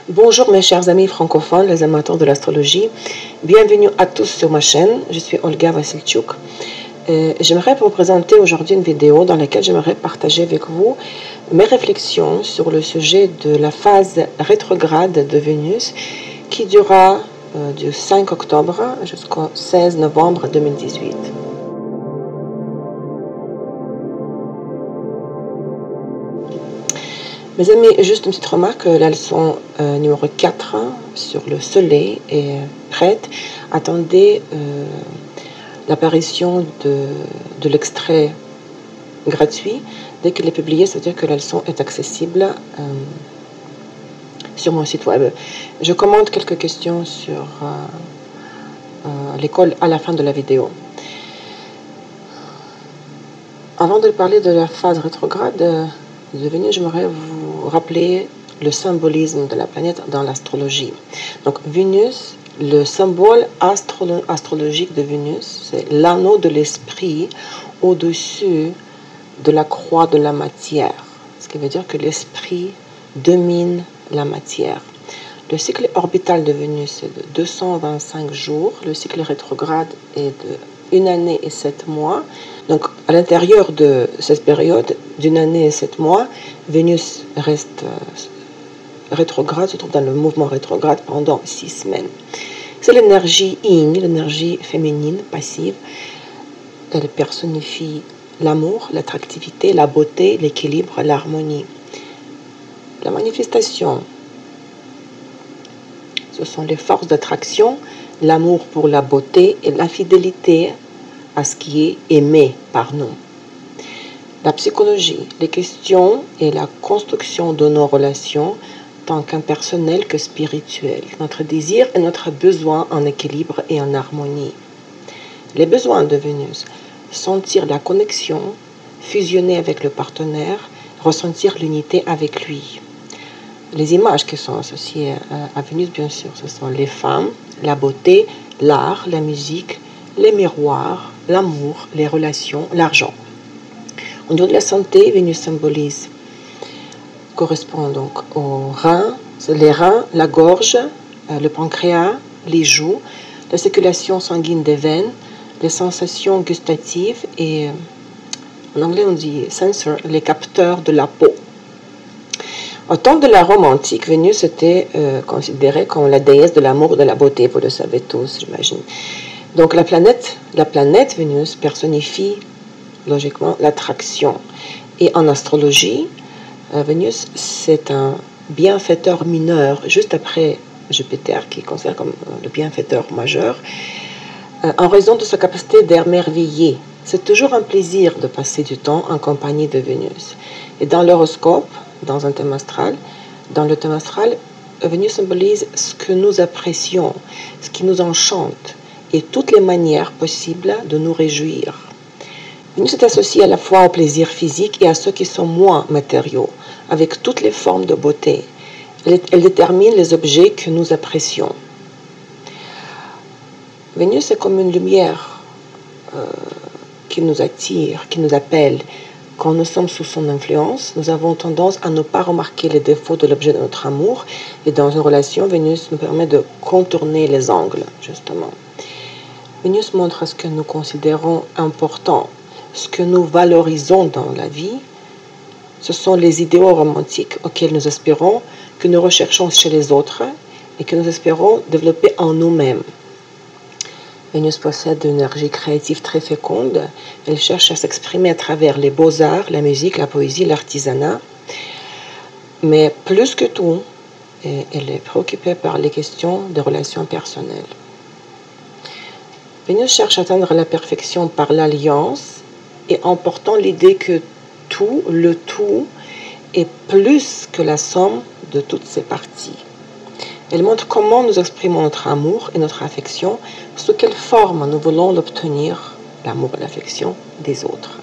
Bonjour mes chers amis francophones, les amateurs de l'astrologie. Bienvenue à tous sur ma chaîne. Je suis Olga Vassilchuk. J'aimerais vous présenter aujourd'hui une vidéo dans laquelle j'aimerais partager avec vous mes réflexions sur le sujet de la phase rétrograde de Vénus qui durera du 5 octobre jusqu'au 16 novembre 2018. Mes amis, juste une petite remarque, la leçon numéro 4 sur le soleil est prête. Attendez l'apparition de l'extrait gratuit. Dès qu'il est publié, ça veut dire que la leçon est accessible sur mon site web. Je commente quelques questions sur l'école à la fin de la vidéo. Avant de parler de la phase rétrograde de Vénus, j'aimerais vous rappeler le symbolisme de la planète dans l'astrologie. Donc Vénus, le symbole astrologique de Vénus, c'est l'anneau de l'esprit au-dessus de la croix de la matière. Ce qui veut dire que l'esprit domine la matière. Le cycle orbital de Vénus est de 225 jours. Le cycle rétrograde est de 1 année et 7 mois. Donc, à l'intérieur de cette période d'une année et 7 mois, Vénus reste rétrograde, se trouve dans le mouvement rétrograde pendant 6 semaines. C'est l'énergie yin, l'énergie féminine, passive. Elle personnifie l'amour, l'attractivité, la beauté, l'équilibre, l'harmonie. La manifestation, ce sont les forces d'attraction, l'amour pour la beauté et la fidélité à ce qui est aimé par nous. La psychologie, les questions et la construction de nos relations, tant qu'impersonnelles que spirituelles. Notre désir et notre besoin en équilibre et en harmonie. Les besoins de Vénus, sentir la connexion, fusionner avec le partenaire, ressentir l'unité avec lui. Les images qui sont associées à Vénus, bien sûr, ce sont les femmes, la beauté, l'art, la musique, les miroirs, l'amour, les relations, l'argent. Au niveau de la santé, Vénus correspond donc aux reins, les reins, la gorge, le pancréas, les joues, la circulation sanguine des veines, les sensations gustatives et, en anglais on dit sensor, les capteurs de la peau. Au temps de la Rome antique, Vénus était considérée comme la déesse de l'amour et de la beauté, vous le savez tous, j'imagine. Donc la planète Vénus personnifie logiquement l'attraction. Et en astrologie, Vénus, c'est un bienfaiteur mineur, juste après Jupiter, qui est considéré comme le bienfaiteur majeur, en raison de sa capacité d'émerveiller. C'est toujours un plaisir de passer du temps en compagnie de Vénus. Et dans l'horoscope, dans le thème astral, Vénus symbolise ce que nous apprécions, ce qui nous enchante, et toutes les manières possibles de nous réjouir. Vénus est associée à la fois au plaisir physique et à ceux qui sont moins matériaux, avec toutes les formes de beauté. Elle détermine les objets que nous apprécions. Vénus est comme une lumière qui nous attire, qui nous appelle. Quand nous sommes sous son influence, nous avons tendance à ne pas remarquer les défauts de l'objet de notre amour. Et dans une relation, Vénus nous permet de contourner les angles, justement. Vénus montre ce que nous considérons important, ce que nous valorisons dans la vie. Ce sont les idéaux romantiques auxquels nous aspirons, que nous recherchons chez les autres et que nous espérons développer en nous-mêmes. Vénus possède une énergie créative très féconde. Elle cherche à s'exprimer à travers les beaux-arts, la musique, la poésie, l'artisanat. Mais plus que tout, elle est préoccupée par les questions des relations personnelles. Vénus cherche à atteindre la perfection par l'alliance et en portant l'idée que le tout est plus que la somme de toutes ses parties. Elle montre comment nous exprimons notre amour et notre affection, sous quelle forme nous voulons l'obtenir, l'amour et l'affection des autres.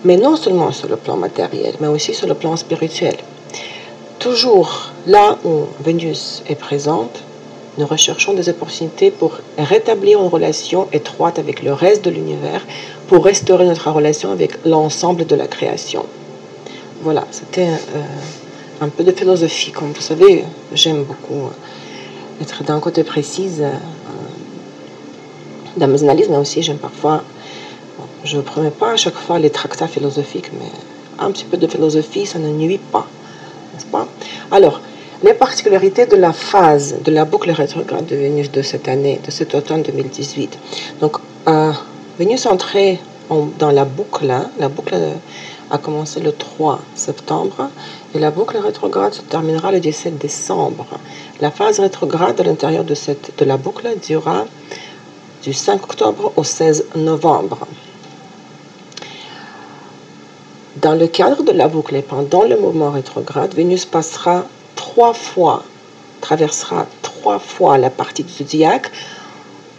Mais non seulement sur le plan matériel, mais aussi sur le plan spirituel. Toujours là où Vénus est présente, nous recherchons des opportunités pour rétablir une relation étroite avec le reste de l'univers, pour restaurer notre relation avec l'ensemble de la création. Voilà, c'était un peu de philosophie. Comme vous savez, j'aime beaucoup être d'un côté précise dans mes analyses, mais aussi j'aime parfois, je ne promets pas à chaque fois les tractats philosophiques, mais un petit peu de philosophie, ça ne nuit pas, n'est-ce pas? Alors, les particularités de la phase de la boucle rétrograde de Vénus de cette année, de cet automne 2018. Donc, Vénus entrait dans la boucle. La boucle a commencé le 3 septembre et la boucle rétrograde se terminera le 17 décembre. La phase rétrograde à l'intérieur de la boucle durera du 5 octobre au 16 novembre. Dans le cadre de la boucle et pendant le mouvement rétrograde, Vénus traversera 3 fois la partie du zodiaque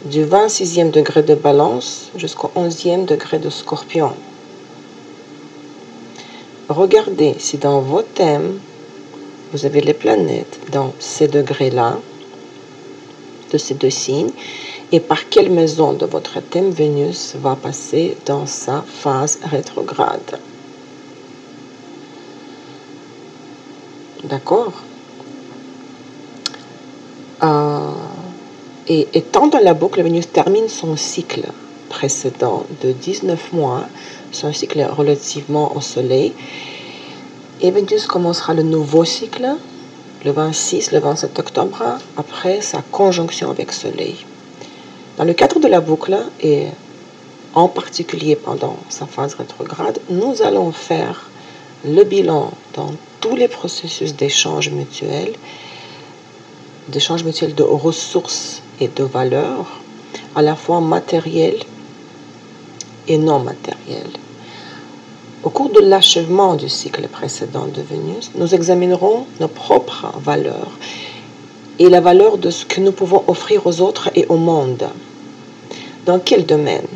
du 26e degré de Balance jusqu'au 11e degré de Scorpion. Regardez si dans vos thèmes, vous avez les planètes dans ces degrés-là, de ces deux signes, et par quelle maison de votre thème Vénus va passer dans sa phase rétrograde. D'accord? Et étant dans la boucle, Vénus termine son cycle précédent de 19 mois, son cycle relativement au Soleil, et Vénus commencera le nouveau cycle le 26, le 27 octobre, après sa conjonction avec Soleil. Dans le cadre de la boucle, et en particulier pendant sa phase rétrograde, nous allons faire le bilan dans tous les processus d'échange mutuel de ressources et de valeurs, à la fois matérielles et non matérielles. Au cours de l'achèvement du cycle précédent de Vénus, nous examinerons nos propres valeurs et la valeur de ce que nous pouvons offrir aux autres et au monde. Dans quel domaine?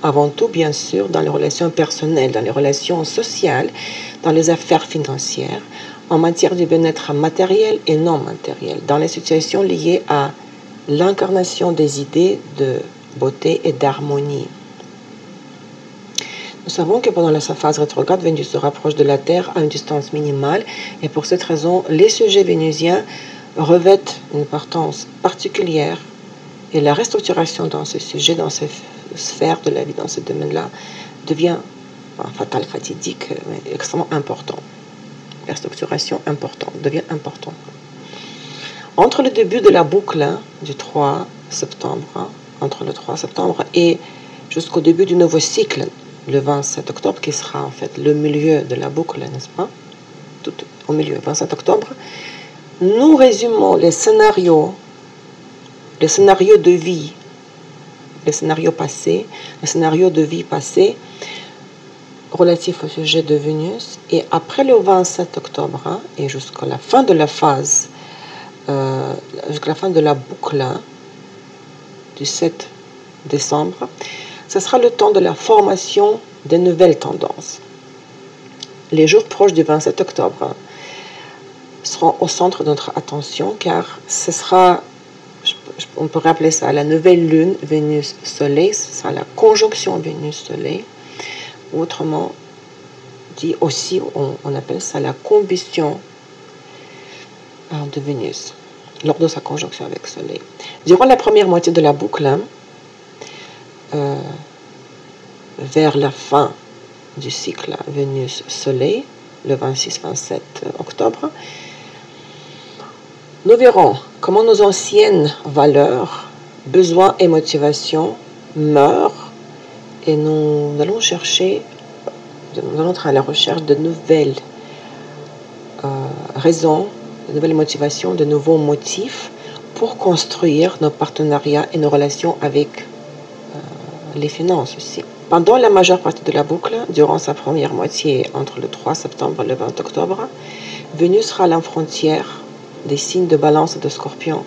Avant tout, bien sûr, dans les relations personnelles, dans les relations sociales, dans les affaires financières, en matière de bien-être matériel et non matériel, dans les situations liées à l'incarnation des idées de beauté et d'harmonie. Nous savons que pendant sa phase rétrograde, Vénus se rapproche de la Terre à une distance minimale et pour cette raison, les sujets vénusiens revêtent une importance particulière et la restructuration dans ce sujet, dans ces sphères de la vie, dans ce domaine-là, devient fatal, fatidique, mais extrêmement important. La structuration devient importante. Entre le début de la boucle du 3 septembre, entre le 3 septembre et jusqu'au début du nouveau cycle, le 27 octobre, qui sera en fait le milieu de la boucle, n'est-ce pas? Tout au milieu, 27 octobre, nous résumons les scénarios de vie, les scénarios passés, les scénarios de vie passés relatifs au sujet de Vénus. Et après le 27 octobre et jusqu'à la fin de la phase, jusqu'à la fin de la boucle du 7 décembre, ce sera le temps de la formation des nouvelles tendances. Les jours proches du 27 octobre seront au centre de notre attention car ce sera, on pourrait appeler ça la nouvelle lune Vénus-Soleil, ce sera la conjonction Vénus-Soleil, ou autrement dit aussi, on appelle ça la combustion de Vénus, lors de sa conjonction avec Soleil. Durant la première moitié de la boucle, vers la fin du cycle Vénus-Soleil, le 26-27 octobre, nous verrons comment nos anciennes valeurs, besoins et motivations meurent et nous allons être à la recherche de nouvelles raisons, de nouvelles motivations, de nouveaux motifs pour construire nos partenariats et nos relations avec les finances aussi. Pendant la majeure partie de la boucle, durant sa première moitié, entre le 3 septembre et le 20 octobre, Vénus sera à la frontière des signes de Balance et de Scorpion.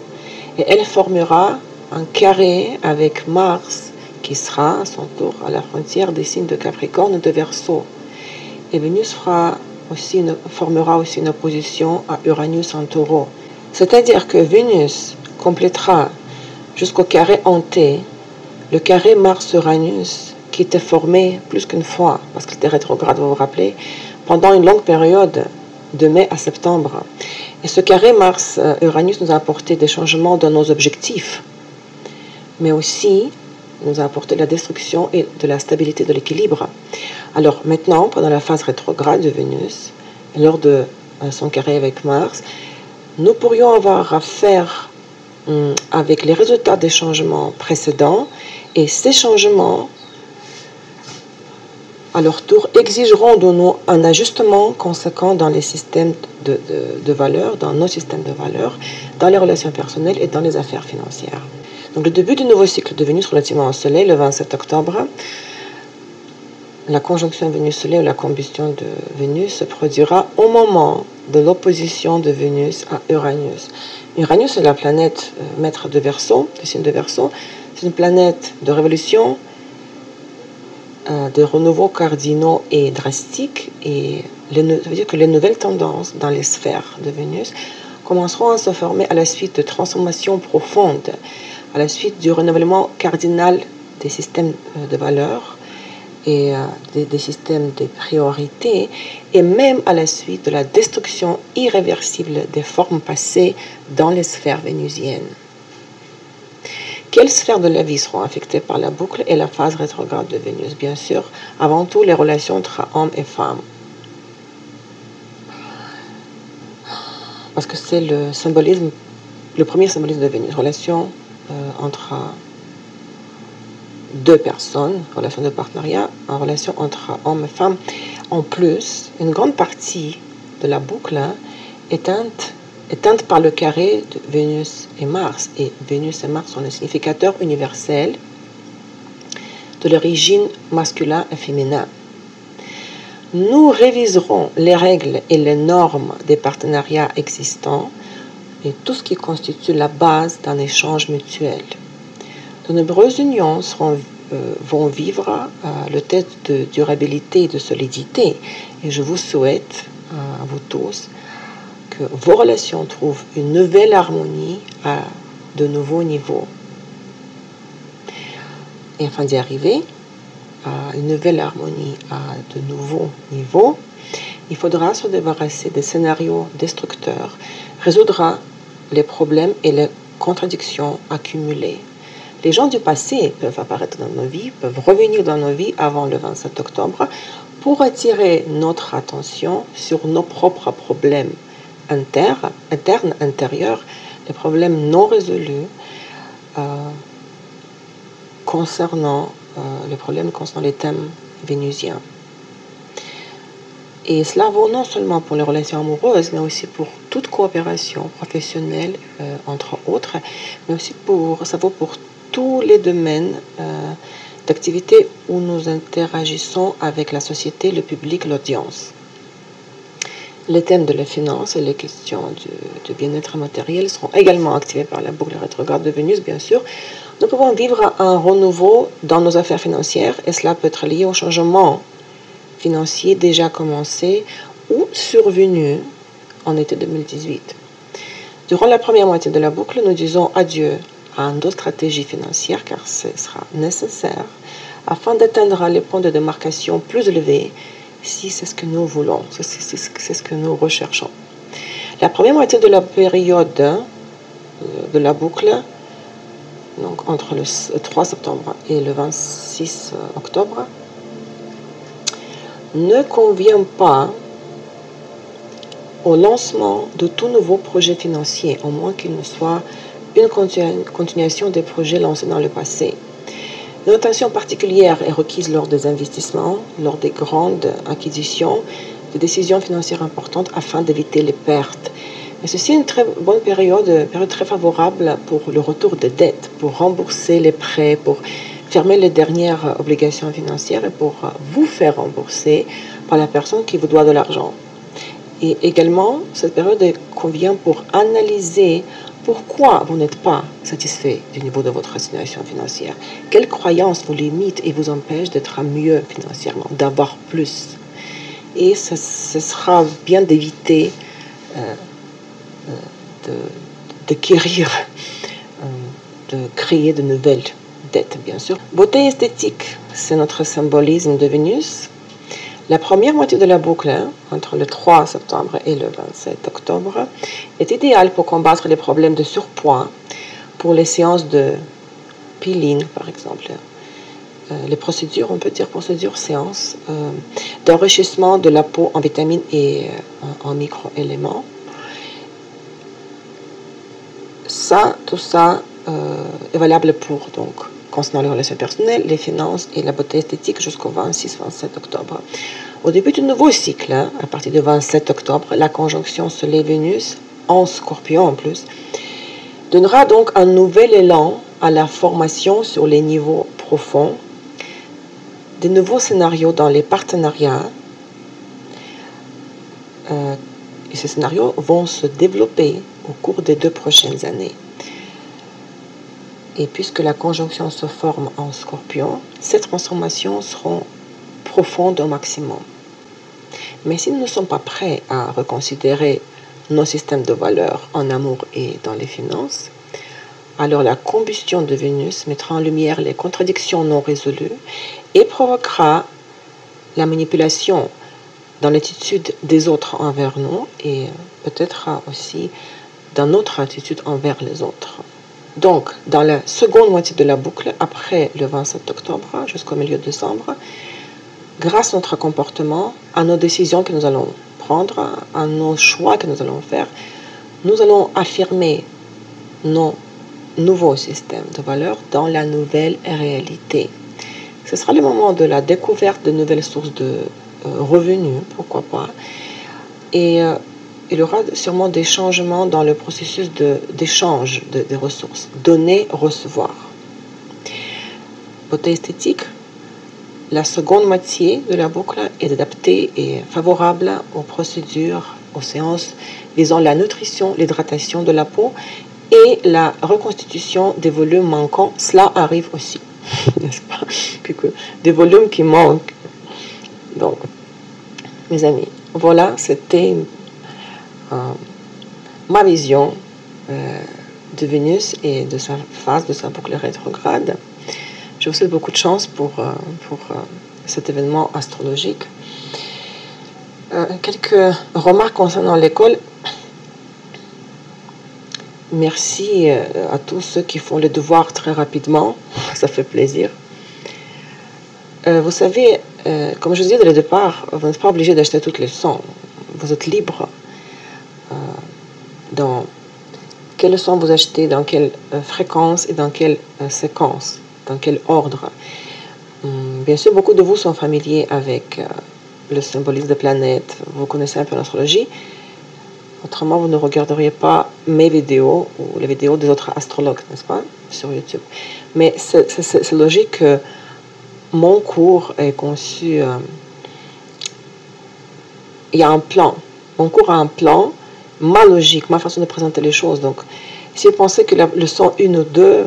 Et elle formera un carré avec Mars, qui sera à son tour à la frontière des signes de Capricorne et de Verseau. Et Vénus formera aussi une opposition à Uranus en Taureau. C'est-à-dire que Vénus complétera jusqu'au carré hanté le carré Mars-Uranus qui était formé plus qu'une fois, parce qu'il était rétrograde, vous vous rappelez, pendant une longue période de mai à septembre. Et ce carré Mars-Uranus nous a apporté des changements dans nos objectifs, mais aussi nous a apporté la destruction et de la stabilité de l'équilibre. Alors maintenant, pendant la phase rétrograde de Vénus, lors de son carré avec Mars, nous pourrions avoir affaire avec les résultats des changements précédents, et ces changements, à leur tour, exigeront de nous un ajustement conséquent dans les systèmes de valeurs, dans nos systèmes de valeurs, dans les relations personnelles et dans les affaires financières. Donc le début du nouveau cycle de Vénus relativement au Soleil, le 27 octobre, la conjonction Vénus-Soleil ou la combustion de Vénus se produira au moment de l'opposition de Vénus à Uranus. Uranus est la planète maître de Verseau, du signe de Verseau. C'est une planète de révolution, de renouveau cardinaux et drastiques. Et ça veut dire que les nouvelles tendances dans les sphères de Vénus commenceront à se former à la suite de transformations profondes, à la suite du renouvellement cardinal des systèmes de valeurs et des systèmes de priorité, et même à la suite de la destruction irréversible des formes passées dans les sphères vénusiennes. Quelles sphères de la vie seront affectées par la boucle et la phase rétrograde de Vénus? Bien sûr, avant tout, les relations entre hommes et femmes. Parce que c'est le premier symbolisme de Vénus, relation entre deux personnes, relation de partenariat, en relation entre hommes et femmes. En plus, une grande partie de la boucle est teinte par le carré de Vénus et Mars. Et Vénus et Mars sont les significateurs universels de l'origine masculin et féminin. Nous réviserons les règles et les normes des partenariats existants et tout ce qui constitue la base d'un échange mutuel. De nombreuses unions vont vivre le test de durabilité et de solidité. Et je vous souhaite, à vous tous, que vos relations trouvent une nouvelle harmonie à de nouveaux niveaux. Et afin d'y arriver à une nouvelle harmonie à de nouveaux niveaux, il faudra se débarrasser des scénarios destructeurs, résoudre les problèmes et les contradictions accumulées. Les gens du passé peuvent apparaître dans nos vies, peuvent revenir dans nos vies avant le 27 octobre pour attirer notre attention sur nos propres problèmes internes, intérieurs, les problèmes non résolus concernant les thèmes vénusiens. Et cela vaut non seulement pour les relations amoureuses, mais aussi pour toute coopération professionnelle, entre autres, mais aussi ça vaut pour tous les domaines d'activité où nous interagissons avec la société, le public, l'audience. Les thèmes de la finance et les questions du bien-être matériel seront également activés par la boucle rétrograde de Vénus, bien sûr. Nous pouvons vivre un renouveau dans nos affaires financières, et cela peut être lié au changement financier déjà commencé ou survenu en été 2018. Durant la première moitié de la boucle, nous disons adieu à nos stratégies financières, car ce sera nécessaire afin d'atteindre les points de démarcation plus élevés, si c'est ce que nous voulons, c'est ce que nous recherchons. La première moitié de la période de la boucle, donc entre le 3 septembre et le 26 octobre, ne convient pas au lancement de tout nouveau projet financier, au moins qu'il ne soit une continuation des projets lancés dans le passé. Une attention particulière est requise lors des investissements, lors des grandes acquisitions, des décisions financières importantes afin d'éviter les pertes. Mais ceci est une très bonne période très favorable pour le retour des dettes, pour rembourser les prêts, pour fermer les dernières obligations financières et pour vous faire rembourser par la personne qui vous doit de l'argent. Et également, cette période convient pour analyser pourquoi vous n'êtes pas satisfait du niveau de votre situation financière. Quelles croyances vous limitent et vous empêchent d'être mieux financièrement, d'avoir plus. Et ce sera bien d'éviter d'acquérir, de créer de nouvelles dettes, bien sûr. Beauté esthétique, c'est notre symbolisme de Vénus. La première moitié de la boucle, hein, entre le 3 septembre et le 27 octobre, est idéale pour combattre les problèmes de surpoids, pour les séances de peeling, par exemple. Les procédures, on peut dire procédures, séances, d'enrichissement de la peau en vitamines et en micro-éléments. Ça, tout ça est valable pour, donc, concernant les relations personnelles, les finances et la beauté esthétique jusqu'au 26-27 octobre. Au début du nouveau cycle, hein, à partir du 27 octobre, la conjonction Soleil-Vénus, en Scorpion en plus, donnera donc un nouvel élan à la formation sur les niveaux profonds, des nouveaux scénarios dans les partenariats. Et ces scénarios vont se développer au cours des 2 prochaines années. Et puisque la conjonction se forme en Scorpion, ces transformations seront profondes au maximum. Mais si nous ne sommes pas prêts à reconsidérer nos systèmes de valeurs en amour et dans les finances, alors la combustion de Vénus mettra en lumière les contradictions non résolues et provoquera la manipulation dans l'attitude des autres envers nous et peut-être aussi dans notre attitude envers les autres. Donc, dans la seconde moitié de la boucle, après le 27 octobre jusqu'au milieu de décembre, grâce à notre comportement, à nos décisions que nous allons prendre, à nos choix que nous allons faire, nous allons affirmer nos nouveaux systèmes de valeurs dans la nouvelle réalité. Ce sera le moment de la découverte de nouvelles sources de revenus, pourquoi pas. Et il y aura sûrement des changements dans le processus d'échange des ressources. Donner, recevoir. Beauté esthétique, la seconde moitié de la boucle est adaptée et favorable aux procédures, aux séances visant la nutrition, l'hydratation de la peau et la reconstitution des volumes manquants. Cela arrive aussi, n'est-ce pas? Puisque des volumes qui manquent. Donc, mes amis, voilà, c'était ma vision de Vénus et de sa phase, de sa boucle rétrograde. Je vous souhaite beaucoup de chance pour cet événement astrologique. Quelques remarques concernant l'école. Merci à tous ceux qui font les devoirs très rapidement. Ça fait plaisir. Vous savez, comme je disais dès le départ, vous n'êtes pas obligé d'acheter toutes les leçons. Vous êtes libre dans quelle leçon vous achetez, dans quelle fréquence et dans quelle séquence, dans quel ordre. Bien sûr, beaucoup de vous sont familiers avec le symbolisme des planètes. Vous connaissez un peu l'astrologie. Autrement, vous ne regarderiez pas mes vidéos ou les vidéos des autres astrologues, n'est-ce pas, sur YouTube. Mais c'est logique que mon cours est conçu. Il y a un plan. Mon cours a un plan, ma logique, ma façon de présenter les choses. Donc, si vous pensez que la leçon 1 ou 2,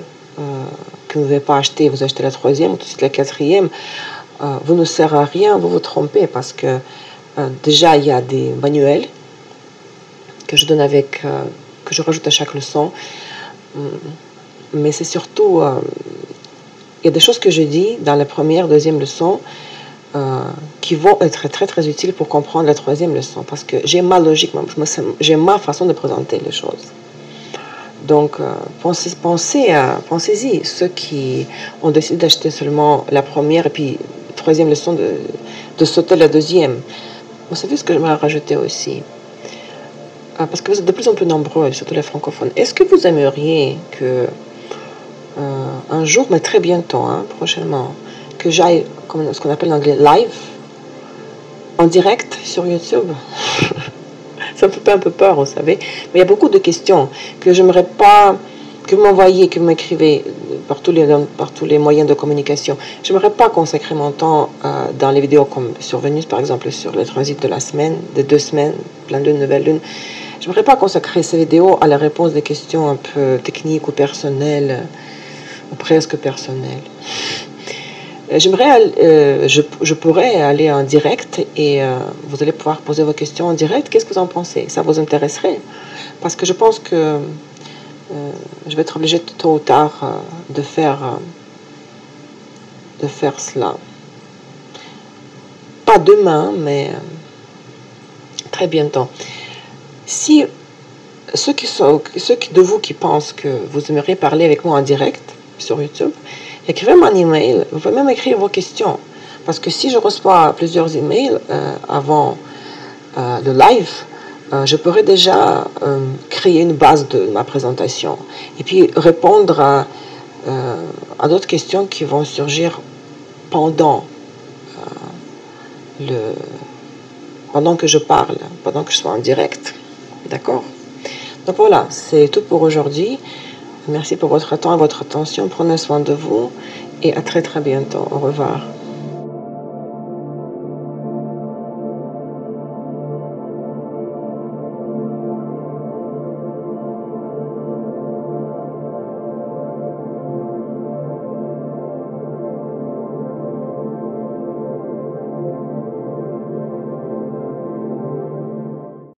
que vous n'avez pas acheté, vous achetez la 3e ou tout de suite la 4e, vous ne sert à rien, vous vous trompez parce que déjà, il y a des manuels que je donne que je rajoute à chaque leçon. Mais c'est surtout, il y a des choses que je dis dans la première, deuxième leçon qui vont être très, très utiles pour comprendre la 3e leçon parce que j'ai ma logique, j'ai ma façon de présenter les choses. Donc, pensez-y, ceux qui ont décidé d'acheter seulement la première et puis 3e leçon de sauter la 2e. Vous savez ce que j'aimerais rajouter aussi? Parce que vous êtes de plus en plus nombreux, surtout les francophones. Est-ce que vous aimeriez que un jour, mais très bientôt, prochainement, que j'aille, comme ce qu'on appelle en anglais, live, en direct sur YouTube? Ça me fait un peu peur, vous savez. Mais il y a beaucoup de questions que j'aimerais pas que vous m'envoyez, que vous m'écrivez par tous les moyens de communication. J'aimerais pas consacrer mon temps dans les vidéos comme sur Vénus, par exemple, sur le transit de la semaine, de 2 semaines, pleine lune, nouvelle lune. J'aimerais pas consacrer ces vidéos à la réponse des questions un peu techniques ou personnelles, ou presque personnelles. Je pourrais aller en direct et vous allez pouvoir poser vos questions en direct. Qu'est-ce que vous en pensez? Ça vous intéresserait? Parce que je pense que je vais être obligée tôt ou tard de faire cela. pas demain, mais très bientôt. Si ceux de vous qui pensent que vous aimeriez parler avec moi en direct sur YouTube, écrivez-moi un email. Vous pouvez même écrire vos questions. Parce que si je reçois plusieurs emails avant le live, je pourrais déjà créer une base de ma présentation et puis répondre à d'autres questions qui vont surgir pendant pendant que je parle, pendant que je sois en direct. D'accord? Donc voilà, c'est tout pour aujourd'hui. Merci pour votre temps et votre attention. Prenez soin de vous et à très très bientôt. Au revoir.